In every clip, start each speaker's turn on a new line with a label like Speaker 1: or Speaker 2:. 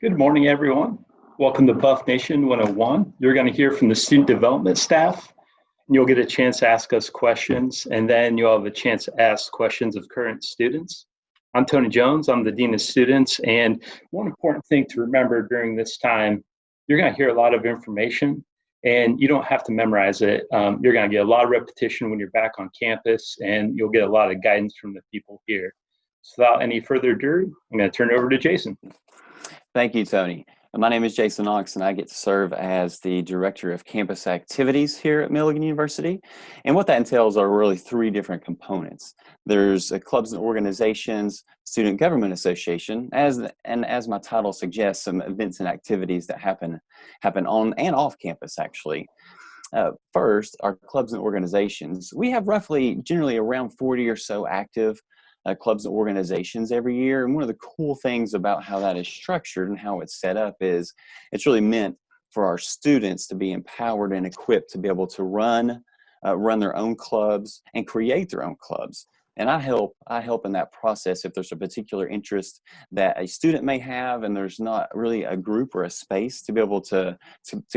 Speaker 1: Good morning, everyone. Welcome to Buff Nation 101. You're going to hear from the student development staff, and you'll get a chance to ask us questions, and then you'll have a chance to ask questions of current students. I'm Tony Jones. I'm the Dean of Students, and one important thing to remember during this time, you're going to hear a lot of information, and you don't have to memorize it. You're going to get a lot of repetition when you're back on campus, and you'll get a lot of guidance from the people here. So without any further ado, I'm going to turn it over to Jason.
Speaker 2: Thank you, Tony. My name is Jason Knox, and I get to serve as the Director of Campus Activities here at Milligan University. And what that entails are really three different components. There's clubs and organizations, Student Government Association, as my title suggests, some events and activities that happen on and off campus, actually. First, our clubs and organizations. We have generally around 40 or so active clubs and organizations every year. And one of the cool things about how that is structured and how it's set up is it's really meant for our students to be empowered and equipped to be able to run their own clubs and create their own clubs. And I help in that process if there's a particular interest that a student may have and there's not really a group or a space to be able to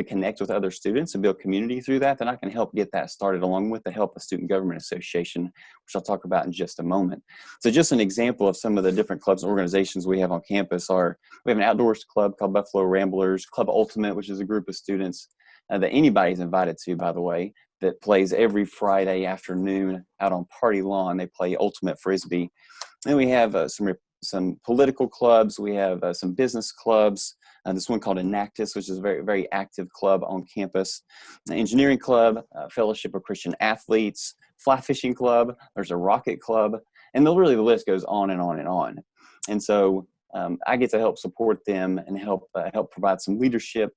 Speaker 2: connect with other students and build community through that, then I can help get that started along with the help of Student Government Association, which I'll talk about in just a moment. So just an example of some of the different clubs and organizations we have on campus are, we have an outdoors club called Buffalo Ramblers, Club Ultimate, which is a group of students that anybody's invited to, by the way, that plays every Friday afternoon out on Party Lawn. They play Ultimate Frisbee. Then we have some political clubs. We have some business clubs. This one called Enactus, which is a very, very active club on campus. The Engineering Club, Fellowship of Christian Athletes, Fly Fishing Club. There's a Rocket Club. And the list goes on and on and on. And so I get to help support them and help provide some leadership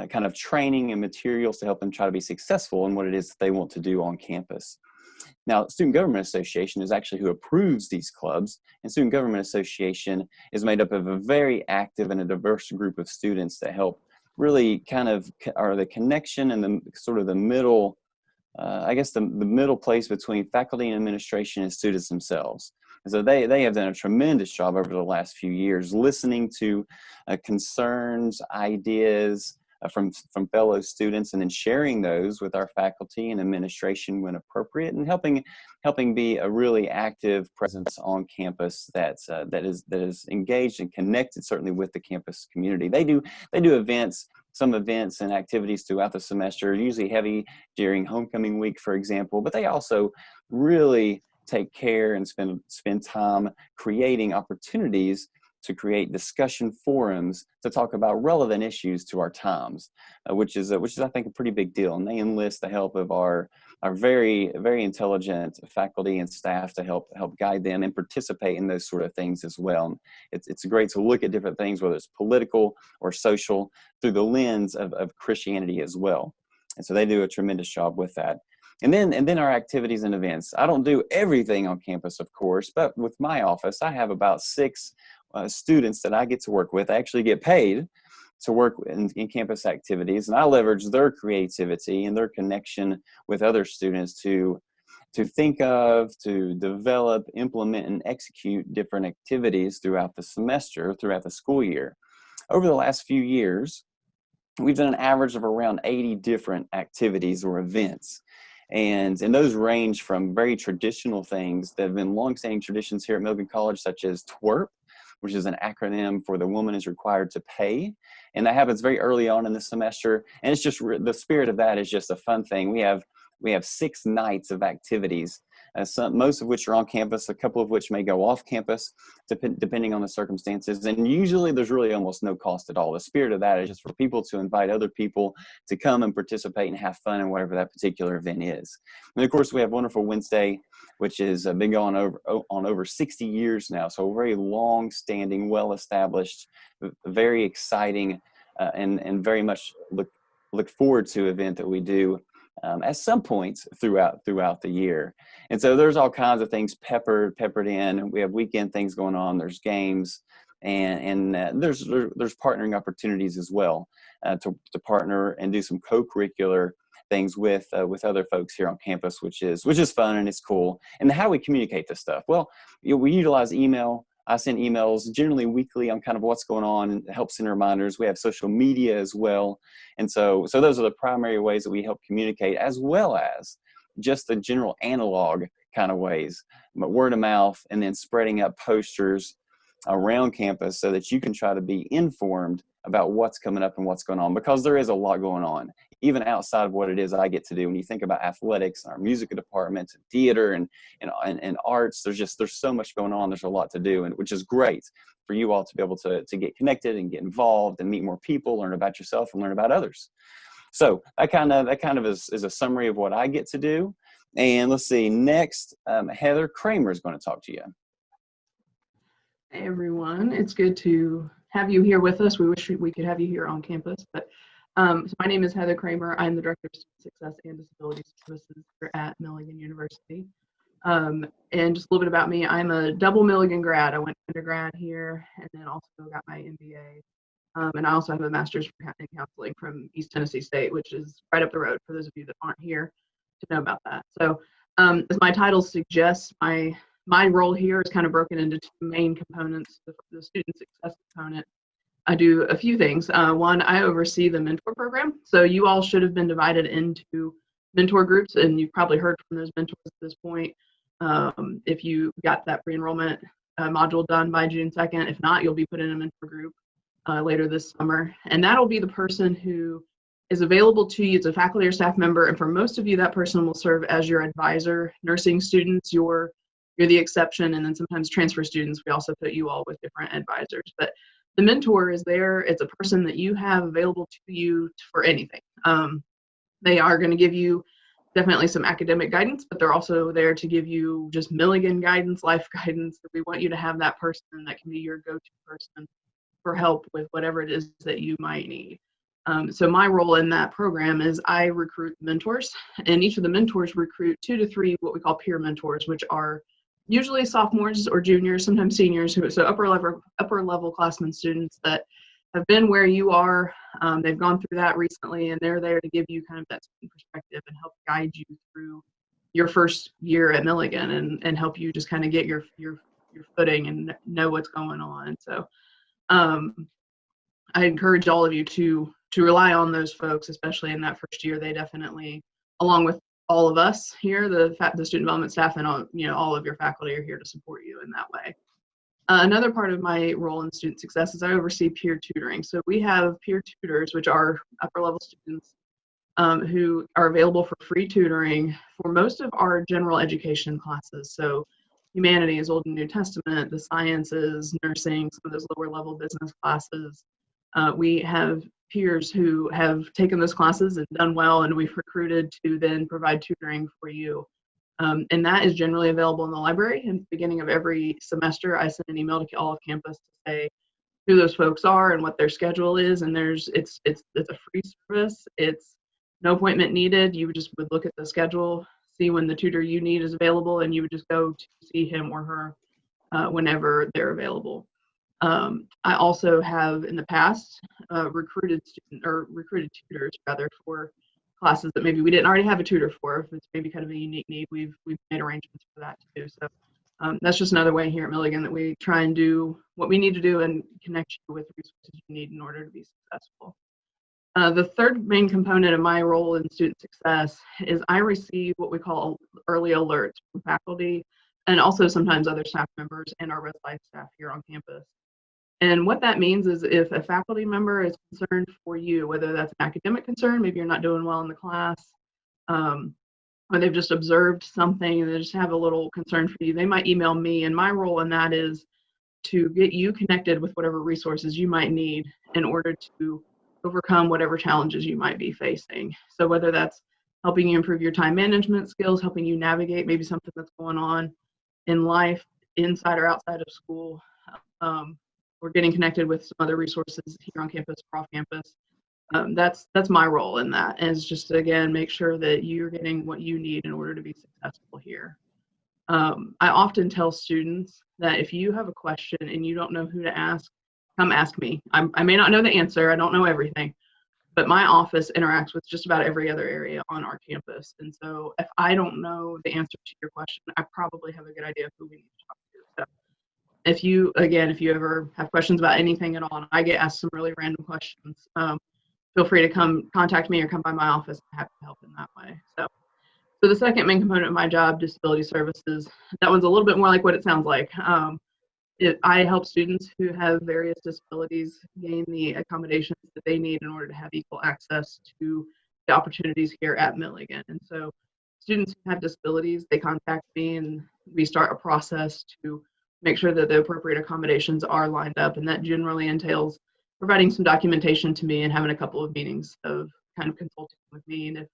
Speaker 2: kind of training and materials to help them try to be successful in what it is that they want to do on campus. Now, Student Government Association is actually who approves these clubs, and Student Government Association is made up of a very active and a diverse group of students that help really kind of are the connection and the sort of the middle, the middle place between faculty and administration and students themselves. And so they have done a tremendous job over the last few years listening to concerns, ideas, from fellow students, and then sharing those with our faculty and administration when appropriate, and helping be a really active presence on campus that is engaged and connected certainly with the campus community. They do some events and activities throughout the semester, usually heavy during homecoming week, for example, but they also really take care and spend time creating opportunities to create discussion forums to talk about relevant issues to our times, which is I think a pretty big deal. And they enlist the help of our very, very intelligent faculty and staff to help guide them and participate in those sort of things as well. It's great to look at different things, whether it's political or social, through the lens of Christianity as well. And so they do a tremendous job with that. And then our activities and events. I don't do everything on campus, of course, but with my office, I have about 6 students that I get to work with. I actually get paid to work in campus activities, and I leverage their creativity and their connection with other students to think of, to develop, implement, and execute different activities throughout the semester, throughout the school year. Over the last few years, we've done an average of around 80 different activities or events. And those range from very traditional things that have been longstanding traditions here at Milligan College, such as TWERP, which is an acronym for The Woman is Required to Pay. And that happens very early on in the semester. And it's just, the spirit of that is just a fun thing. We have 6 nights of activities, most of which are on campus, a couple of which may go off campus, depending on the circumstances. And usually there's really almost no cost at all. The spirit of that is just for people to invite other people to come and participate and have fun in whatever that particular event is. And of course, we have Wonderful Wednesday, which has been going on over 60 years now. So a very long-standing, well-established, very exciting, and very much look forward to event that we do at some points throughout the year. And so there's all kinds of things peppered in. We have weekend things going on. There's games, and there's partnering opportunities as well to partner and do some co-curricular things with other folks here on campus, which is fun and it's cool. And how do we communicate this stuff? Well, we utilize email. I send emails generally weekly on kind of what's going on and help send reminders. We have social media as well. And so those are the primary ways that we help communicate, as well as just the general analog kind of ways, but word of mouth, and then spreading up posters around campus so that you can try to be informed about what's coming up and what's going on, because there is a lot going on, even outside of what it is I get to do. When you think about athletics, our music departments, and theater, and arts, there's so much going on. There's a lot to do, and which is great for you all to be able to get connected and get involved and meet more people, learn about yourself, and learn about others. So that kind of is a summary of what I get to do. And let's see, next, Heather Kramer is going to talk to you.
Speaker 3: Hey everyone, it's good to have you here with us. We wish we could have you here on campus, but so my name is Heather Kramer. I'm the Director of Student Success and Disability Services here at Milligan University. And just a little bit about me, I'm a double Milligan grad. I went undergrad here and then also got my MBA. And I also have a master's in counseling from East Tennessee State, which is right up the road for those of you that aren't here to know about that. So as my title suggests, my role here is kind of broken into two main components. The student success component, I do a few things. One, I oversee the mentor program. So you all should have been divided into mentor groups, and you've probably heard from those mentors at this point. If you got that pre-enrollment module done by June 2nd, if not, you'll be put in a mentor group later this summer. And that'll be the person who is available to you as a faculty or staff member. And for most of you, that person will serve as your advisor. Nursing students, you're the exception, and then sometimes transfer students, we also put you all with different advisors. But the mentor is there. It's a person that you have available to you for anything. They are going to give you definitely some academic guidance, but they're also there to give you just Milligan guidance, life guidance. We want you to have that person that can be your go-to person for help with whatever it is that you might need. So my role in that program is I recruit mentors, and each of the mentors recruit 2 to 3 what we call peer mentors, which are usually sophomores or juniors, sometimes seniors, so upper level classmen students that have been where you are. They've gone through that recently, and they're there to give you kind of that perspective and help guide you through your first year at Milligan and help you just kind of get your footing and know what's going on. So I encourage all of you to rely on those folks, especially in that first year. They definitely, along with all of us here, the student development staff, and all of your faculty are here to support you in that way. Another part of my role in student success is I oversee peer tutoring. So we have peer tutors, which are upper level students who are available for free tutoring for most of our general education classes. So humanities, Old and New Testament, the sciences, nursing, some of those lower level business classes. We have peers who have taken those classes and done well, and we've recruited to then provide tutoring for you. And that is generally available in the library. In the beginning of every semester, I send an email to all of campus to say who those folks are and what their schedule is. And it's a free service. It's no appointment needed. You would look at the schedule, see when the tutor you need is available, and you would just go to see him or her whenever they're available. I also have in the past recruited tutors rather for classes that maybe we didn't already have a tutor for. If it's maybe kind of a unique need, we've made arrangements for that too. So that's just another way here at Milligan that we try and do what we need to do and connect you with resources you need in order to be successful. The third main component of my role in student success is I receive what we call early alerts from faculty and also sometimes other staff members and our Red Life staff here on campus. And what that means is if a faculty member is concerned for you, whether that's an academic concern, maybe you're not doing well in the class, or they've just observed something and they just have a little concern for you, they might email me. And my role in that is to get you connected with whatever resources you might need in order to overcome whatever challenges you might be facing. So whether that's helping you improve your time management skills, helping you navigate maybe something that's going on in life, inside or outside of school, or getting connected with some other resources here on campus or off campus. That's my role in that, is just to, again, make sure that you're getting what you need in order to be successful here. I often tell students that if you have a question and you don't know who to ask, come ask me. I may not know the answer, I don't know everything, but my office interacts with just about every other area on our campus. And so if I don't know the answer to your question, I probably have a good idea of who we need to talk to. So if you ever have questions about anything at all, and I get asked some really random questions, feel free to come contact me or come by my office. I'm happy to help in that way. So the second main component of my job, disability services, that one's a little bit more like what it sounds like. I help students who have various disabilities gain the accommodations that they need in order to have equal access to the opportunities here at Milligan. And so students who have disabilities, they contact me and we start a process to make sure that the appropriate accommodations are lined up. And that generally entails providing some documentation to me and having a couple of meetings of kind of consulting with me. And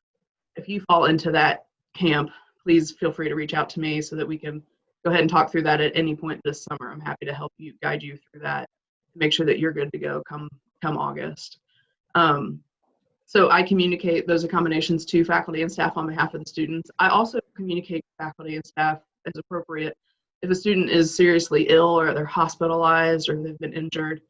Speaker 3: if you fall into that camp, please feel free to reach out to me so that we can go ahead and talk through that at any point this summer. I'm happy to help you, guide you through that, make sure that you're good to go come August. So I communicate those accommodations to faculty and staff on behalf of the students. I also communicate to faculty and staff as appropriate. If a student is seriously ill or they're hospitalized or they've been injured,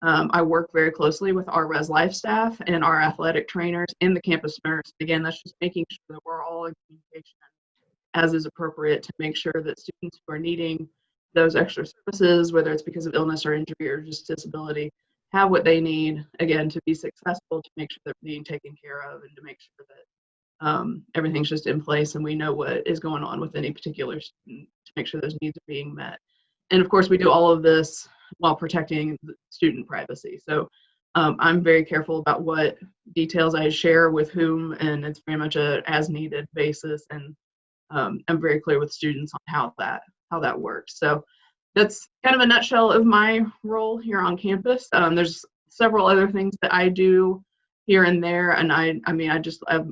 Speaker 3: I work very closely with our Res Life staff and our athletic trainers and the campus nurse. Again, that's just making sure that we're all in communication as is appropriate to make sure that students who are needing those extra services, whether it's because of illness or injury or just disability, have what they need, again, to be successful, to make sure they're being taken care of and to make sure that everything's just in place and we know what is going on with any particular student to make sure those needs are being met. And of course, we do all of this while protecting student privacy. So I'm very careful about what details I share with whom, and it's very much a as needed basis. And I'm very clear with students on how that works. So that's kind of a nutshell of my role here on campus. There's several other things that I do here and there, and I'm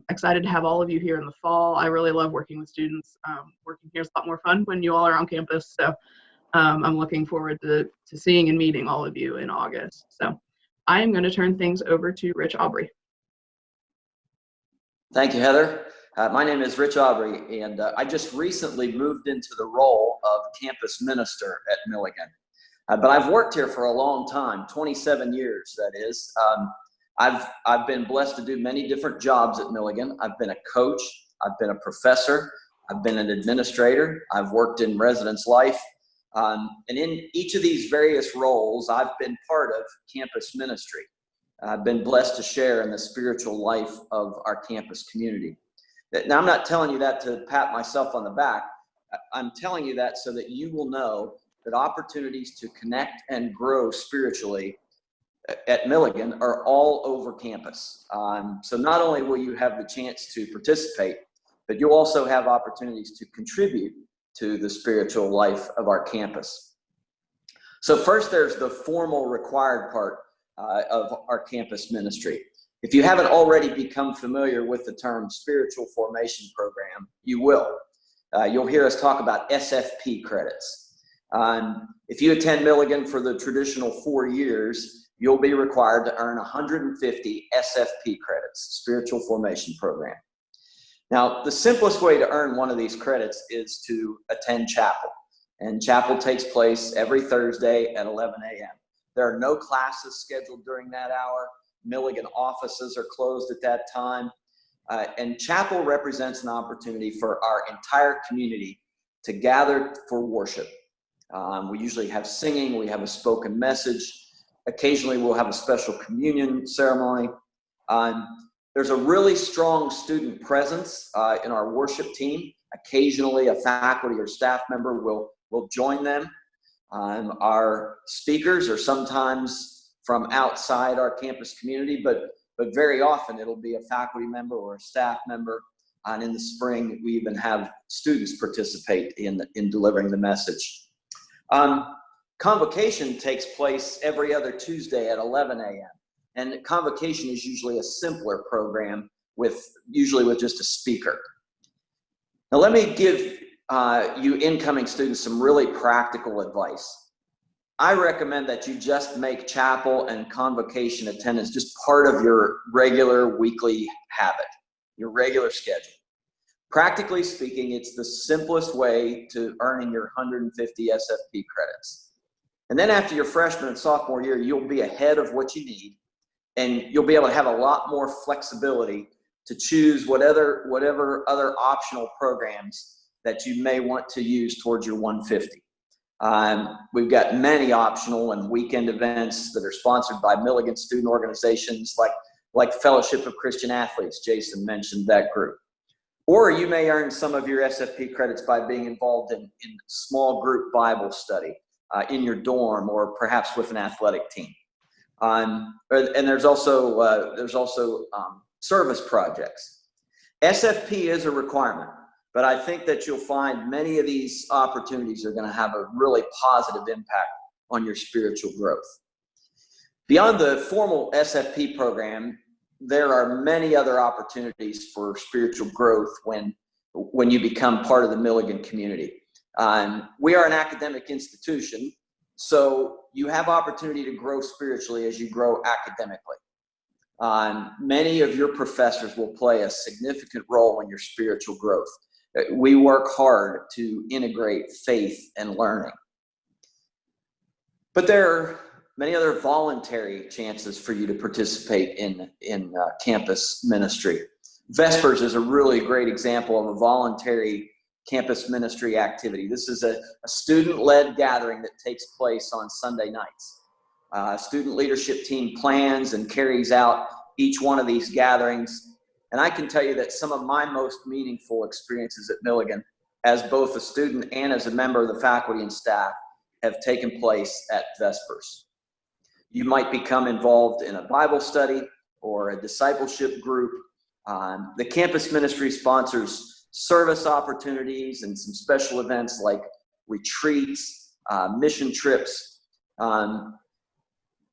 Speaker 3: excited to have all of you here in the fall. I really love working with students. Working here is a lot more fun when you all are on campus. So I'm looking forward to seeing and meeting all of you in August. So I am going to turn things over to Rich Aubry.
Speaker 4: Thank you, Heather. My name is Rich Aubry, and I just recently moved into the role of campus minister at Milligan. But I've worked here for a long time, 27 years, that is. I've been blessed to do many different jobs at Milligan. I've been a coach, I've been a professor, I've been an administrator, I've worked in residence life. And in each of these various roles, I've been part of campus ministry. I've been blessed to share in the spiritual life of our campus community. Now, I'm not telling you that to pat myself on the back. I'm telling you that so that you will know that opportunities to connect and grow spiritually at Milligan are all over campus. So not only will you have the chance to participate, but you'll also have opportunities to contribute to the spiritual life of our campus. So first, there's the formal required part of our campus ministry. If you haven't already become familiar with the term spiritual formation program, you will. You'll hear us talk about SFP credits. If you attend Milligan for the traditional 4 years, you'll be required to earn 150 SFP credits, spiritual formation program. Now, the simplest way to earn one of these credits is to attend chapel. And chapel takes place every Thursday at 11 a.m. There are no classes scheduled during that hour. Milligan offices are closed at that time. And chapel represents an opportunity for our entire community to gather for worship. We usually have singing, we have a spoken message. Occasionally we'll have a special communion ceremony. There's a really strong student presence in our worship team. Occasionally a faculty or staff member will join them. Our speakers are sometimes from outside our campus community, but very often it'll be a faculty member or a staff member. And in the spring, we even have students participate in delivering the message. Convocation takes place every other Tuesday at 11 a.m. And Convocation is usually a simpler program usually with just a speaker. Now let me give you incoming students some really practical advice. I recommend that you just make chapel and Convocation attendance just part of your regular weekly habit, your regular schedule. Practically speaking, it's the simplest way to earning your 150 SFP credits. And then after your freshman and sophomore year, you'll be ahead of what you need, and you'll be able to have a lot more flexibility to choose whatever other optional programs that you may want to use towards your 150. We've got many optional and weekend events that are sponsored by Milligan student organizations like the Fellowship of Christian Athletes. Jason mentioned that group. Or you may earn some of your SFP credits by being involved in small group Bible study in your dorm or perhaps with an athletic team. And there's also service projects. SFP is a requirement, but I think that you'll find many of these opportunities are going to have a really positive impact on your spiritual growth. Beyond the formal SFP program, there are many other opportunities for spiritual growth when you become part of the Milligan community. We are an academic institution, so you have opportunity to grow spiritually as you grow academically. Many of your professors will play a significant role in your spiritual growth. We work hard to integrate faith and learning. But there are many other voluntary chances for you to participate in campus ministry. Vespers is a really great example of a voluntary campus ministry activity. This is a student-led gathering that takes place on Sunday nights. Student leadership team plans and carries out each one of these gatherings. And I can tell you that some of my most meaningful experiences at Milligan, as both a student and as a member of the faculty and staff, have taken place at Vespers. You might become involved in a Bible study or a discipleship group. The campus ministry sponsors service opportunities and some special events like retreats, mission trips. And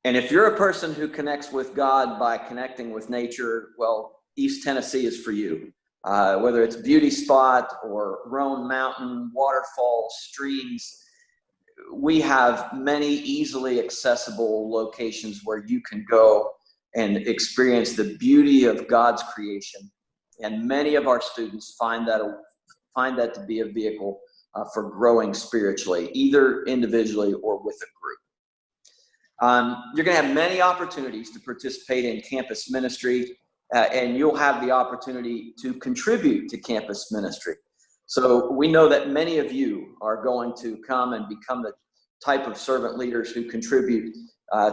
Speaker 4: if you're a person who connects with God by connecting with nature, well, East Tennessee is for you. Whether it's beauty spot or Roan Mountain, waterfalls, streams, we have many easily accessible locations where you can go and experience the beauty of God's creation. And many of our students find that to be a vehicle for growing spiritually, either individually or with a group. You're going to have many opportunities to participate in campus ministry, and you'll have the opportunity to contribute to campus ministry. So we know that many of you are going to come and become the type of servant leaders who contribute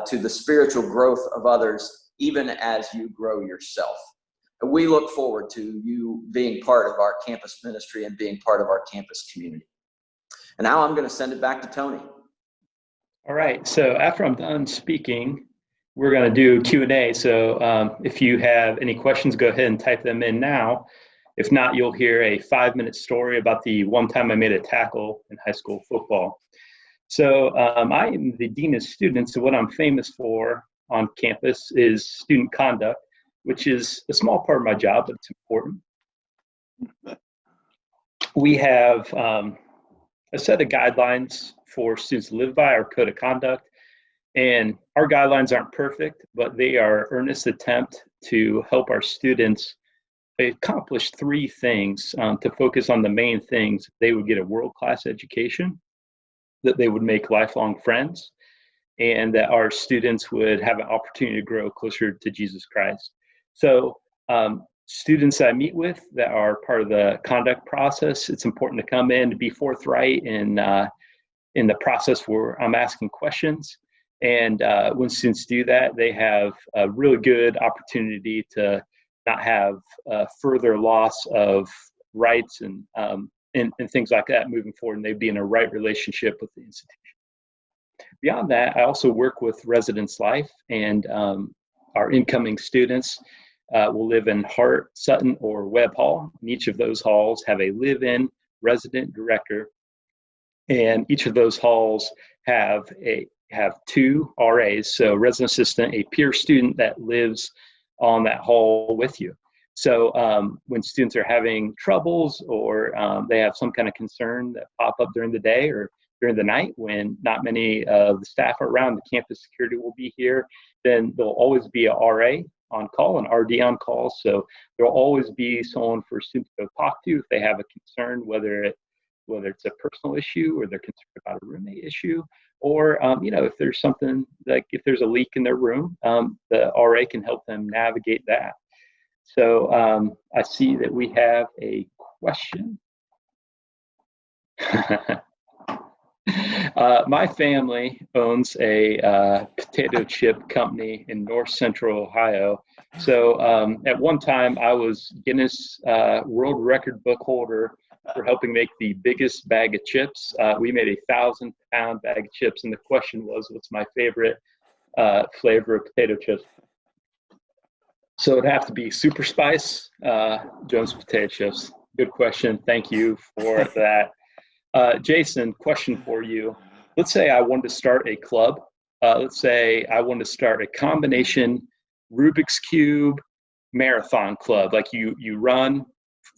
Speaker 4: to the spiritual growth of others, even as you grow yourself. We look forward to you being part of our campus ministry and being part of our campus community. And now I'm going to send it back to Tony.
Speaker 1: All right, so after I'm done speaking, we're going to do Q&A. So if you have any questions, go ahead and type them in now. If not, you'll hear a 5-minute story about the one time I made a tackle in high school football. So I am the dean of students, so what I'm famous for on campus is student conduct, which is a small part of my job, but it's important. We have a set of guidelines for students to live by, our code of conduct. And our guidelines aren't perfect, but they are an earnest attempt to help our students accomplish 3 things, to focus on the main things. They would get a world-class education, that they would make lifelong friends, and that our students would have an opportunity to grow closer to Jesus Christ. So students I meet with that are part of the conduct process, it's important to come in to be forthright in the process where I'm asking questions. And when students do that, they have a really good opportunity to not have further loss of rights and things like that moving forward, and they'd be in a right relationship with the institution. Beyond that, I also work with Residence Life, and our incoming students will live in Hart, Sutton, or Webb Hall. And each of those halls have a live-in resident director, and each of those halls have 2 RAs, so resident assistant, a peer student that lives on that hall with you. So when students are having troubles or they have some kind of concern that pop up during the day or during the night when not many of the staff are around, the campus security will be here, then there'll always be a RA on call, an RD on call. So there'll always be someone for students to go talk to if they have a concern, whether it's a personal issue or they're concerned about a roommate issue, or if there's something like if there's a leak in their room, the RA can help them navigate that. So I see that we have a question. My family owns a potato chip company in north central Ohio. So at one time, I was Guinness World Record book holder for helping make the biggest bag of chips. We made 1,000-pound bag of chips, and the question was, what's my favorite flavor of potato chips? So it'd have to be super spice, Jones potato chips. Good question. Thank you for that. Jason, question for you. Let's say I wanted to start a club. Let's say I wanted to start a combination Rubik's Cube marathon club. Like you run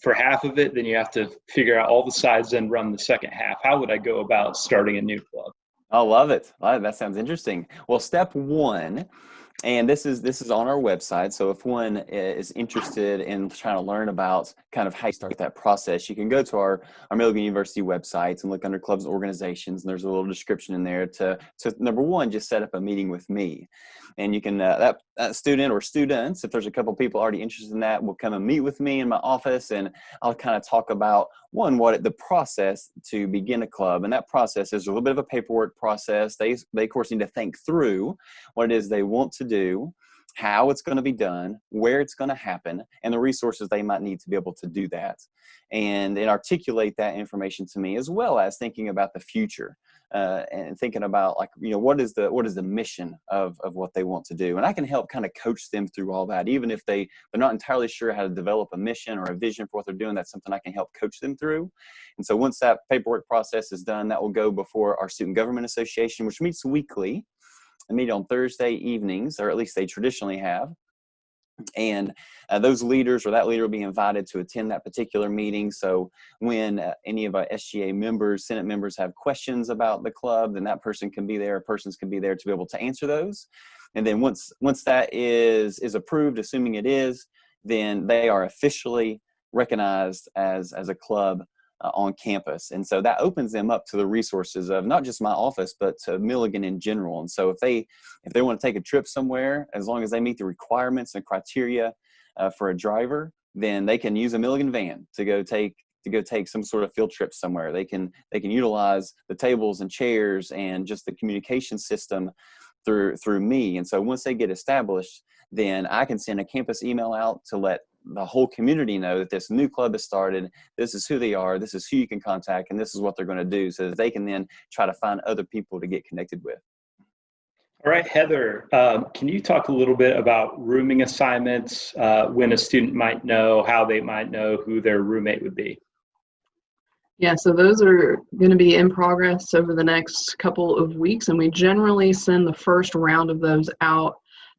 Speaker 1: for half of it, then you have to figure out all the sides and run the second half. How would I go about starting a new club?
Speaker 2: I love it. That sounds interesting. Well, step one, and this is on our website. So if one is interested in trying to learn about kind of how you start that process, you can go to our Milligan University websites and look under clubs and organizations. And there's a little description in there to number one, just set up a meeting with me. And you can, that student or students, if there's a couple people already interested in that, will come and meet with me in my office. And I'll kind of talk about the process to begin a club. And that process is a little bit of a paperwork process. They of course need to think through what it is they want to do, how it's going to be done, where it's going to happen, and the resources they might need to be able to do that. And articulate that information to me, as well as thinking about the future. And thinking about, like, what is the mission of what they want to do. And I can help kind of coach them through all that. Even if they're not entirely sure how to develop a mission or a vision for what they're doing, that's something I can help coach them through. And so once that paperwork process is done, that will go before our Student Government Association, which meets weekly. They meet on Thursday evenings, or at least they traditionally have. And those leaders, or that leader, will be invited to attend that particular meeting. So when any of our SGA members, Senate members, have questions about the club, then that person can be there, persons can be there to be able to answer those. And then once that is approved, assuming it is, then they are officially recognized as a club on campus. And so that opens them up to the resources of not just my office, but to Milligan in general. And so if they want to take a trip somewhere, as long as they meet the requirements and criteria for a driver, then they can use a Milligan van to go take some sort of field trip somewhere. They can utilize the tables and chairs and just the communication system through me. And so once they get established, then I can send a campus email out to let the whole community know that this new club has started. This is who they are. This is who you can contact, and this is what they're going to do, so that they can then try to find other people to get connected with.
Speaker 1: All right, Heather, can you talk a little bit about rooming assignments, when a student might know, how they might know who their roommate would be?
Speaker 3: Yeah, so those are going to be in progress over the next couple of weeks, and we generally send the first round of those out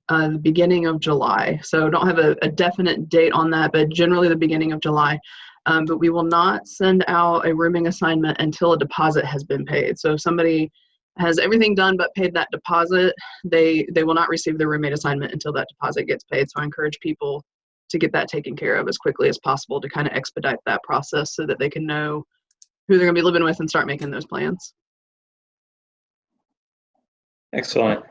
Speaker 3: the beginning of July. So don't have a definite date on that, but generally the beginning of July. But we will not send out a rooming assignment until a deposit has been paid. So if somebody has everything done but paid that deposit, they will not receive the roommate assignment until that deposit gets paid. So I encourage people to get that taken care of as quickly as possible to kind of expedite that process so that they can know who they're going to be living with and start making those plans.
Speaker 1: Excellent.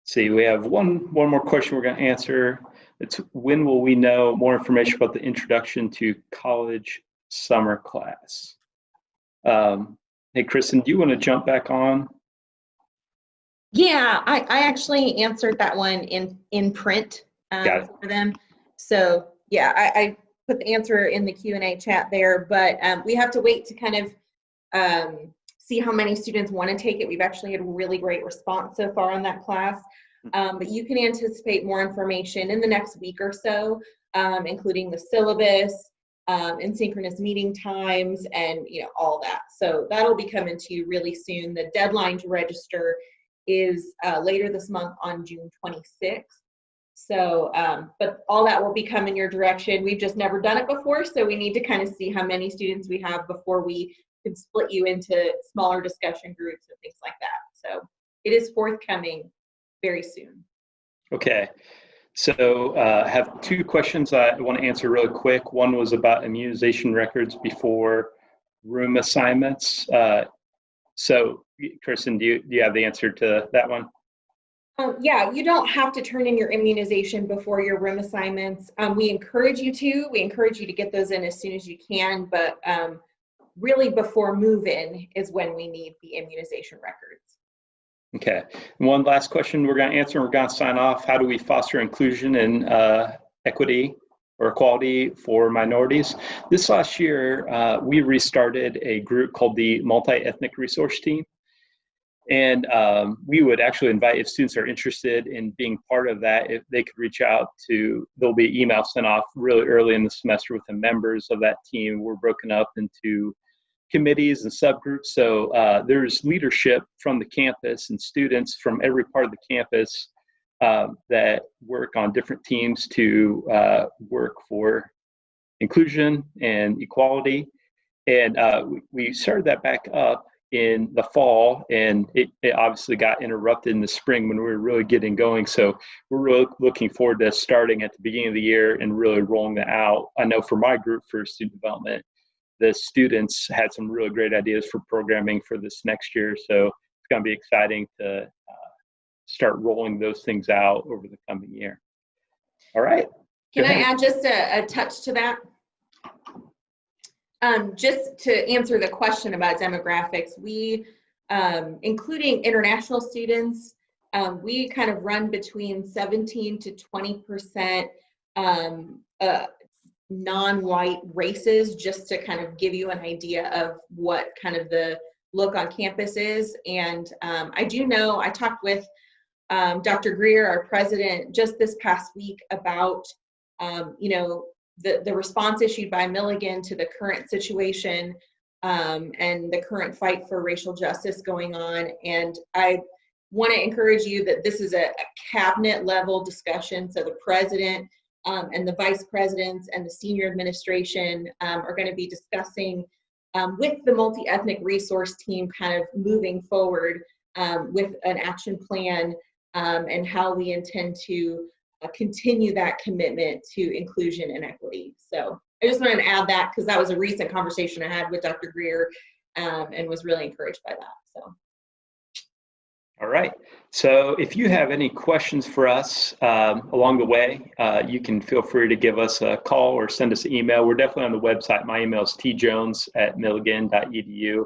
Speaker 1: See, we have one more question we're going to answer. It's, when will we know more information about the introduction to college summer class? Hey, Kristen, do you want to jump back on?
Speaker 5: Yeah, I actually answered that one in print for them. So yeah, I put the answer in the Q&A chat there, but we have to wait to kind of see how many students want to take it. We've actually had a really great response so far on that class, but you can anticipate more information in the next week or so, including the syllabus, and synchronous meeting times, and all that. So that'll be coming to you really soon. The deadline to register is later this month on June 26th. So, but all that will be coming your direction. We've just never done it before, so we need to kind of see how many students we have before we can split you into smaller discussion groups and things like that. So it is forthcoming very soon. Okay.
Speaker 1: So I have two questions I want to answer really quick. One was about immunization records before room assignments. So Kristen, do you have the answer to that one?
Speaker 5: Yeah, you don't have to turn in your immunization before your room assignments. We encourage you to. We encourage you to get those in as soon as you can, but really before move-in is when we need the immunization records.
Speaker 1: Okay. One last question we're going to answer and we're going to sign off. How do we foster inclusion and equity or equality for minorities? This last year, we restarted a group called the Multi-Ethnic Resource Team. And we would actually invite, if students are interested in being part of that, if they could reach out to, there'll be email sent off really early in the semester with the members of that team. We're broken up into committees and subgroups. So there's leadership from the campus and students from every part of the campus that work on different teams to work for inclusion and equality. And we started that back up in the fall, and it obviously got interrupted in the spring when we were really getting going. So we're really looking forward to starting at the beginning of the year and really rolling that out. I know for my group for student development, the students had some really great ideas for programming for this next year. So it's going to be exciting to start rolling those things out over the coming year. All right.
Speaker 5: Can I add just a touch to that? Just to answer the question about demographics, we, including international students, we kind of run between 17 to 20% non-white races, just to kind of give you an idea of what kind of the look on campus is. And I do know, I talked with Dr. Greer, our president, just this past week about, you know, the response issued by Milligan to the current situation and the current fight for racial justice going on. And I want to encourage you that this is a cabinet level discussion. So the president and the vice presidents and the senior administration are going to be discussing with the multi-ethnic resource team kind of moving forward with an action plan and how we intend to continue that commitment to inclusion and equity. So I just wanted to add that because that was a recent conversation I had with Dr. Greer and was really encouraged by that. So.
Speaker 1: All right. So if you have any questions for us along the way, you can feel free to give us a call or send us an email. We're definitely on the website. My email is tjones@milligan.edu.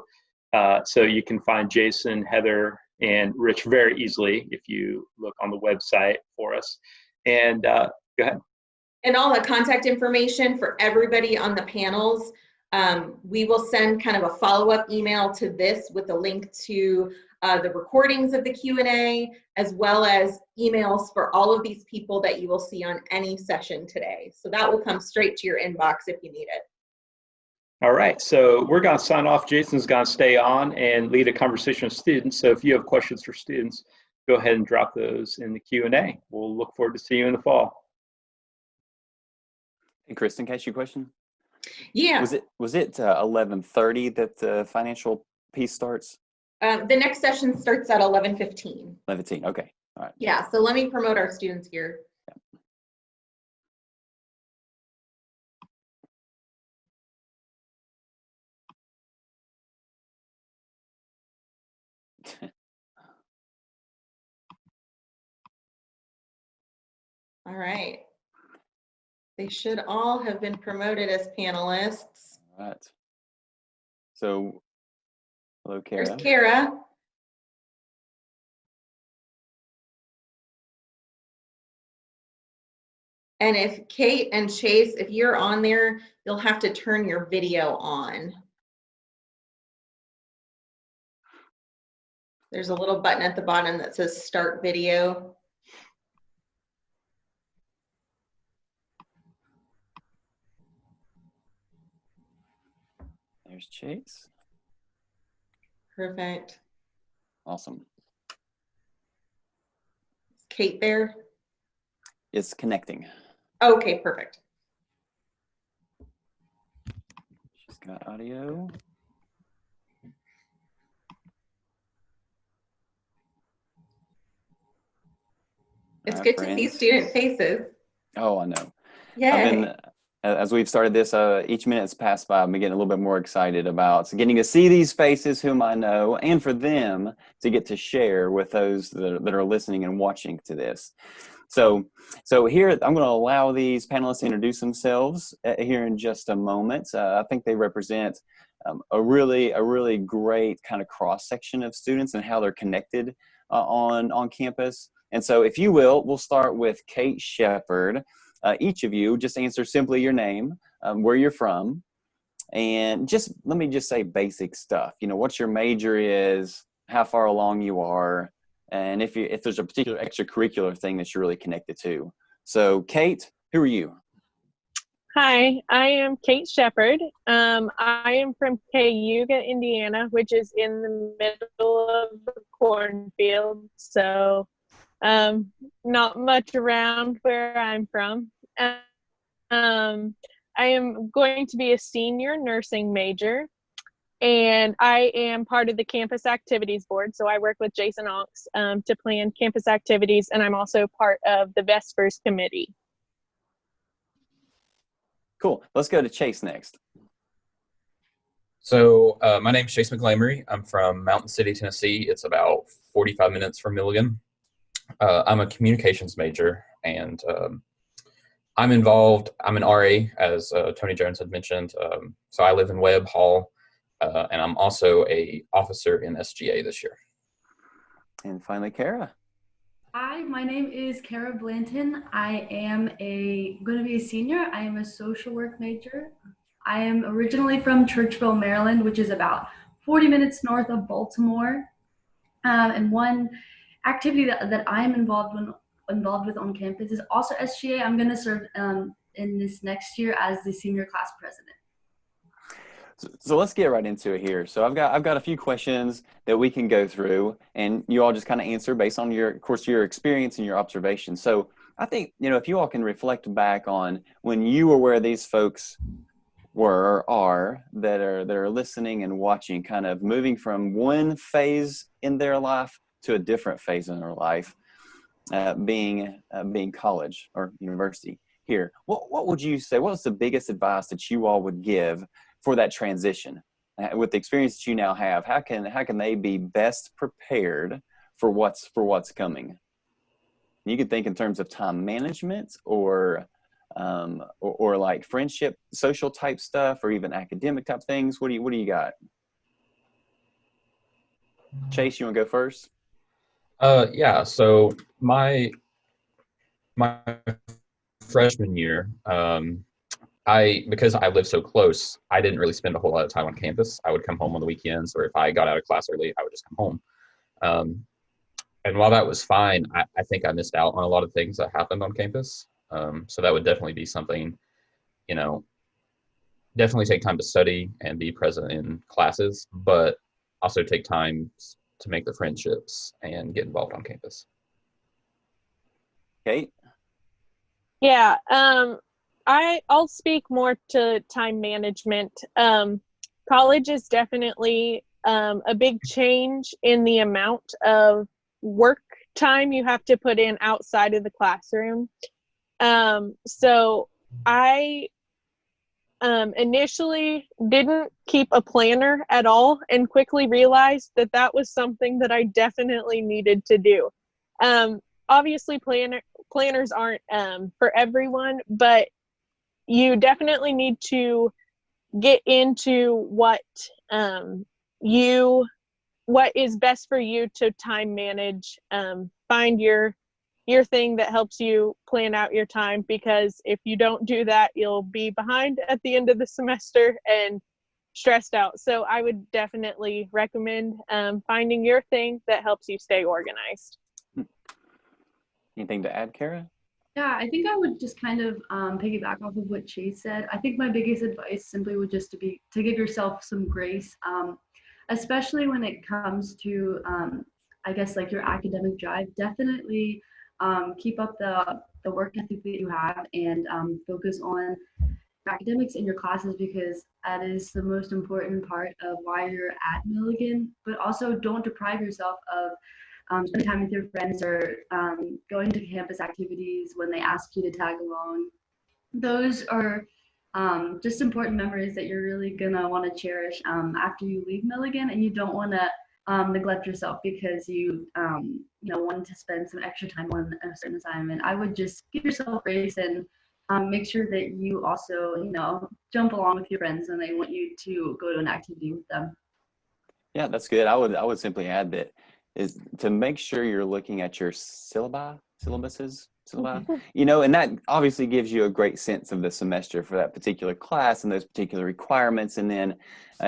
Speaker 1: So you can find Jason, Heather, and Rich very easily if you look on the website for us. And go ahead.
Speaker 5: And all the contact information for everybody on the panels, we will send kind of a follow-up email to this with a link to the recordings of the Q&A, as well as emails for all of these people that you will see on any session today. So that will come straight to your inbox if you need it.
Speaker 1: All right, so we're going to sign off. Jason's going to stay on and lead a conversation with students. So if you have questions for students, go ahead and drop those in the Q&A. We'll look forward to seeing you in the fall.
Speaker 2: Hey, Kristen, can I ask you a question?
Speaker 5: Yeah.
Speaker 2: Was it 11:30 that the financial piece starts?
Speaker 5: The next session starts at 11:15.
Speaker 2: 11:15. Okay. All right.
Speaker 5: Yeah. So let me promote our students here.
Speaker 2: Yeah.
Speaker 5: All right. They should all have been promoted as panelists.
Speaker 2: All right. So, hello, Kara.
Speaker 5: There's Kara. And if Kate and Chase, if you're on there, you'll have to turn your video on. There's a little button at the bottom that says start video.
Speaker 2: There's Chase.
Speaker 5: Perfect.
Speaker 2: Awesome.
Speaker 5: Is Kate there?
Speaker 2: It's connecting.
Speaker 5: Okay, perfect.
Speaker 2: She's got audio.
Speaker 5: It's good to see student faces.
Speaker 2: Oh, I know.
Speaker 5: Yeah.
Speaker 2: as we've started this, each minute's passed by, I'm getting a little bit more excited about getting to see these faces whom I know, and for them to get to share with those that are listening and watching to this. So here, I'm going to allow these panelists to introduce themselves here in just a moment. I think they represent a really great kind of cross-section of students and how they're connected on campus. And so if you will, we'll start with Kate Shepard. Each of you just answer simply your name, where you're from, and let me just say basic stuff. You know, what your major is, how far along you are, and if there's a particular extracurricular thing that you're really connected to. So Kate, who are you?
Speaker 6: Hi, I am Kate Shepard. I am from Cayuga, Indiana, which is in the middle of the cornfield. So not much around where I'm from. I am going to be a senior nursing major, and I am part of the campus activities board. So I work with Jason Knox to plan campus activities, and I'm also part of the Vespers committee.
Speaker 2: Cool. Let's go to Chase next.
Speaker 7: So my name is Chase Mclainery. I'm from Mountain City, Tennessee. It's about 45 minutes from Milligan. I'm a communications major, and I'm involved. I'm an RA, as Tony Jones had mentioned. So I live in Webb Hall, and I'm also a officer in SGA this year.
Speaker 2: And finally, Kara.
Speaker 8: Hi, my name is Kara Blanton. I am going to be a senior. I am a social work major. I am originally from Churchville, Maryland, which is about 40 minutes north of Baltimore. And one activity that I'm involved with on campus is also SGA. I'm going to serve in this next year as the senior class president.
Speaker 2: So let's get right into it here. So I've got a few questions that we can go through, and you all just kind of answer based on your experience and your observations. So I think, if you all can reflect back on when you were where these folks were or are that are listening and watching, kind of moving from one phase in their life to a different phase in their life, being college or university here. What would you say? What's the biggest advice that you all would give for that transition? With the experience that you now have, how can they be best prepared for what's coming? You could think in terms of time management or like friendship, social type stuff, or even academic type things. What do you got? Chase, you want to go first?
Speaker 7: Yeah. So my freshman year, because I live so close, I didn't really spend a whole lot of time on campus. I would come home on the weekends, or if I got out of class early, I would just come home. And while that was fine, I think I missed out on a lot of things that happened on campus. So that would definitely be something, definitely take time to study and be present in classes, but also take time to make the friendships and get involved on campus.
Speaker 2: Kate?
Speaker 6: Yeah, I'll speak more to time management. College is definitely a big change in the amount of work time you have to put in outside of the classroom. So I initially didn't keep a planner at all, and quickly realized that was something that I definitely needed to do. Obviously planners aren't for everyone, but you definitely need to get into what is best for you to time manage. Find your thing that helps you plan out your time, because if you don't do that, you'll be behind at the end of the semester and stressed out. So I would definitely recommend finding your thing that helps you stay organized.
Speaker 2: Anything to add, Kara?
Speaker 8: Yeah, I think I would just kind of piggyback off of what Chase said. I think my biggest advice simply would just to give yourself some grace, especially when it comes to, I guess, like your academic drive. Definitely keep up the work ethic that you have, and focus on academics in your classes, because that is the most important part of why you're at Milligan. But also don't deprive yourself of spending time with your friends, or going to campus activities when they ask you to tag along. Those are just important memories that you're really gonna want to cherish after you leave Milligan, and you don't want to neglect yourself because you wanted to spend some extra time on a certain assignment. I would just give yourself grace and make sure that you also jump along with your friends when they want you to go to an activity with them.
Speaker 2: Yeah, that's good. I would simply add that is to make sure you're looking at your syllabuses, and that obviously gives you a great sense of the semester for that particular class and those particular requirements, and then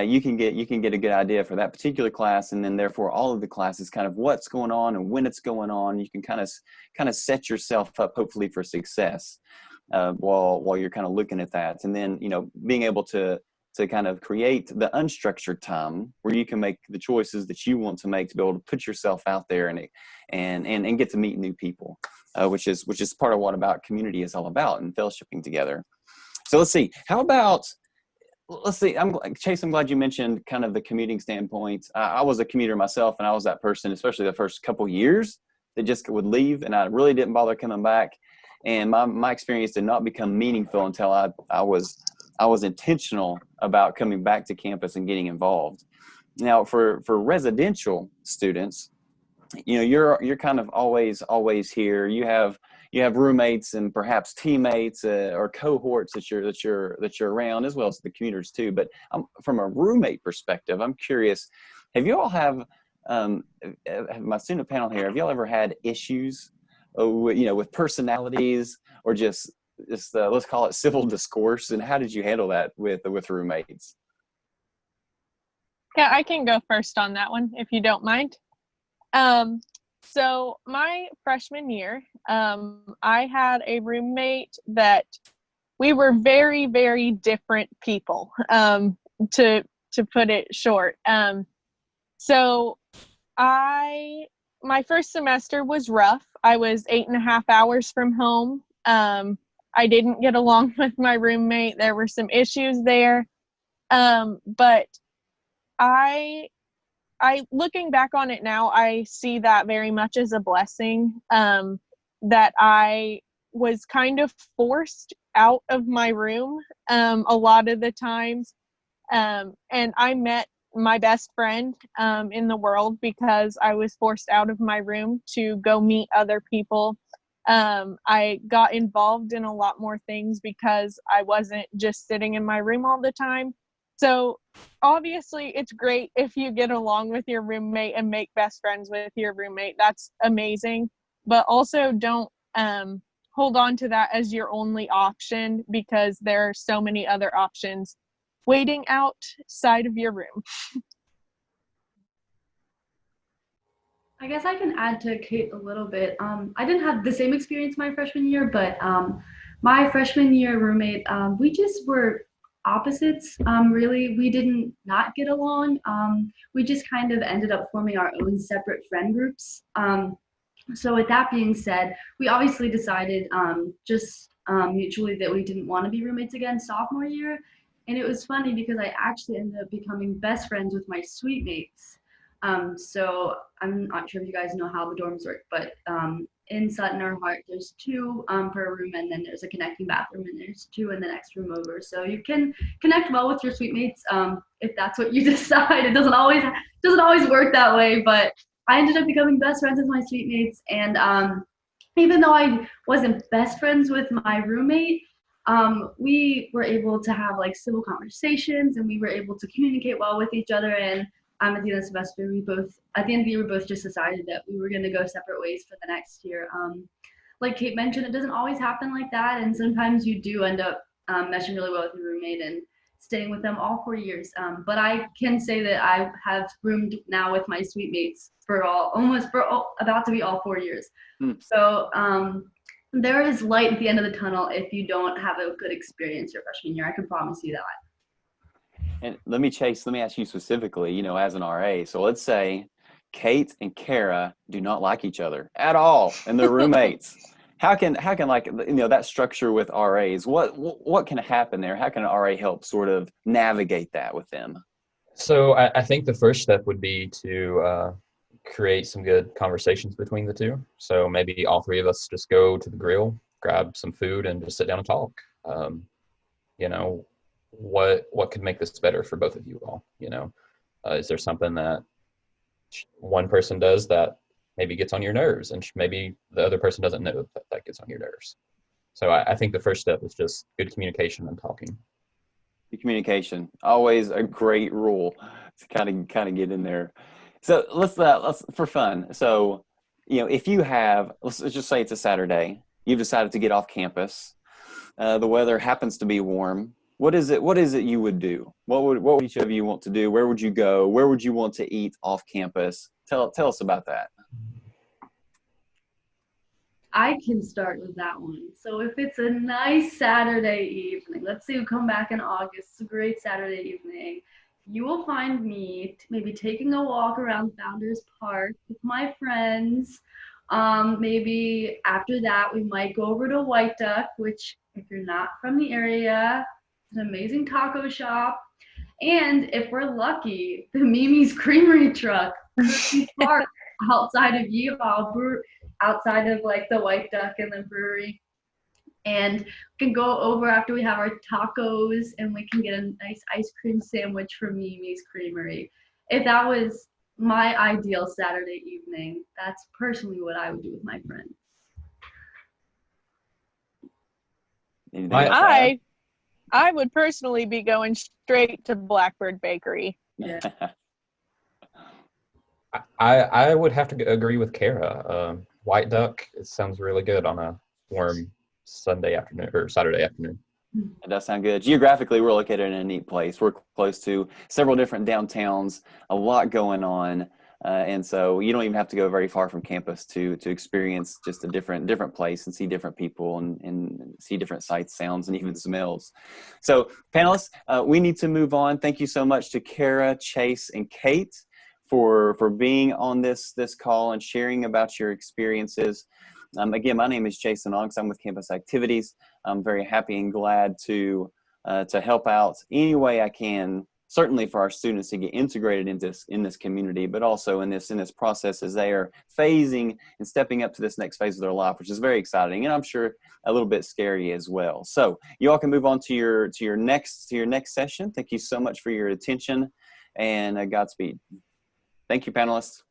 Speaker 2: you can get a good idea for that particular class, and then therefore all of the classes, kind of what's going on and when it's going on. You can kind of set yourself up hopefully for success while you're kind of looking at that, and then being able to kind of create the unstructured time where you can make the choices that you want to make to be able to put yourself out there and get to meet new people, which is part of what about community is all about, and fellowshipping together. So let's see. Chase, I'm glad you mentioned kind of the commuting standpoint. I was a commuter myself, and I was that person, especially the first couple years, that just would leave, and I really didn't bother coming back. And my experience did not become meaningful until I was intentional about coming back to campus and getting involved. Now, for residential students, you're kind of always here. You have roommates and perhaps teammates or cohorts that you're around, as well as the commuters too. But from a roommate perspective, I'm curious, have you all have my student panel here, have y'all ever had issues with personalities or just let's call it civil discourse, and how did you handle that with roommates?
Speaker 6: Yeah, I can go first on that one if you don't mind. So my freshman year, I had a roommate that we were very, very different people, to put it short. So my first semester was rough. I was 8.5 hours from home. I didn't get along with my roommate. There were some issues there. But I looking back on it now, I see that very much as a blessing, that I was kind of forced out of my room a lot of the times. And I met my best friend in the world because I was forced out of my room to go meet other people. I got involved in a lot more things because I wasn't just sitting in my room all the time. So obviously it's great if you get along with your roommate and make best friends with your roommate. That's amazing. But also don't hold on to that as your only option, because there are so many other options waiting outside of your room.
Speaker 8: I guess I can add to Kate a little bit. I didn't have the same experience my freshman year, but my freshman year roommate, we just were opposites. Really, we didn't not get along. We just kind of ended up forming our own separate friend groups. So with that being said, we obviously decided mutually that we didn't want to be roommates again sophomore year. And it was funny because I actually ended up becoming best friends with my suite mates. So I'm not sure if you guys know how the dorms work, but in Sutton or Hart, there's 2 per room, and then there's a connecting bathroom, and there's 2 in the next room over. So you can connect well with your suite mates if that's what you decide. It doesn't always work that way, but I ended up becoming best friends with my suite mates, and even though I wasn't best friends with my roommate, we were able to have like civil conversations, and we were able to communicate well with each other. And at the end of the semester, at the end of the year, we both just decided that we were going to go separate ways for the next year. Like Kate mentioned, it doesn't always happen like that, and sometimes you do end up meshing really well with your roommate and staying with them all 4 years. But I can say that I have roomed now with my suite mates for about to be all 4 years. So there is light at the end of the tunnel if you don't have a good experience your freshman year. I can promise you that.
Speaker 2: And let me ask you specifically, as an RA. So let's say Kate and Kara do not like each other at all, and they're roommates. How can that structure with RAs? What can happen there? How can an RA help sort of navigate that with them?
Speaker 7: So I think the first step would be to create some good conversations between the two. So maybe all 3 of us just go to the grill, grab some food, and just sit down and talk. you know, what could make this better for both of you all? You know, is there something that one person does that maybe gets on your nerves, and maybe the other person doesn't know that that gets on your nerves? So I think the first step is just good communication and talking.
Speaker 2: Communication, always a great rule to kind of get in there. So let's for fun. So, you know, if you have, let's just say it's a Saturday, you've decided to get off campus. The weather happens to be warm. What is it you would do? What would each of you want to do? Where would you go? Where would you want to eat off campus? Tell us about that.
Speaker 8: I can start with that one. So if it's a nice Saturday evening, let's say we come back in August, it's a great Saturday evening, you will find me maybe taking a walk around Founders Park with my friends. Maybe after that, we might go over to White Duck, which if you're not from the area, it's an amazing taco shop. And if we're lucky, the Mimi's Creamery truck could be parked outside of Yeehaw, outside of like the White Duck and the brewery. And we can go over after we have our tacos and we can get a nice ice cream sandwich from Mimi's Creamery. If that was my ideal Saturday evening, that's personally what I would do with my friends.
Speaker 6: I would personally be going straight to Blackbird Bakery.
Speaker 8: Yeah.
Speaker 7: I would have to agree with Kara. White Duck, it sounds really good on a warm Sunday afternoon or Saturday afternoon.
Speaker 2: It does sound good. Geographically, we're located in a neat place. We're close to several different downtowns, a lot going on. And so you don't even have to go very far from campus to experience just a different place and see different people and see different sights, sounds, and even smells. So panelists, we need to move on. Thank you so much to Kara, Chase, and Kate for being on this call and sharing about your experiences. Again, my name is Jason Knox. I'm with Campus Activities. I'm very happy and glad to help out any way I can, certainly for our students to get integrated in this community, but also in this process as they are phasing and stepping up to this next phase of their life, which is very exciting and I'm sure a little bit scary as well. So you all can move on to your next session. Thank you so much for your attention and Godspeed. Thank you, panelists.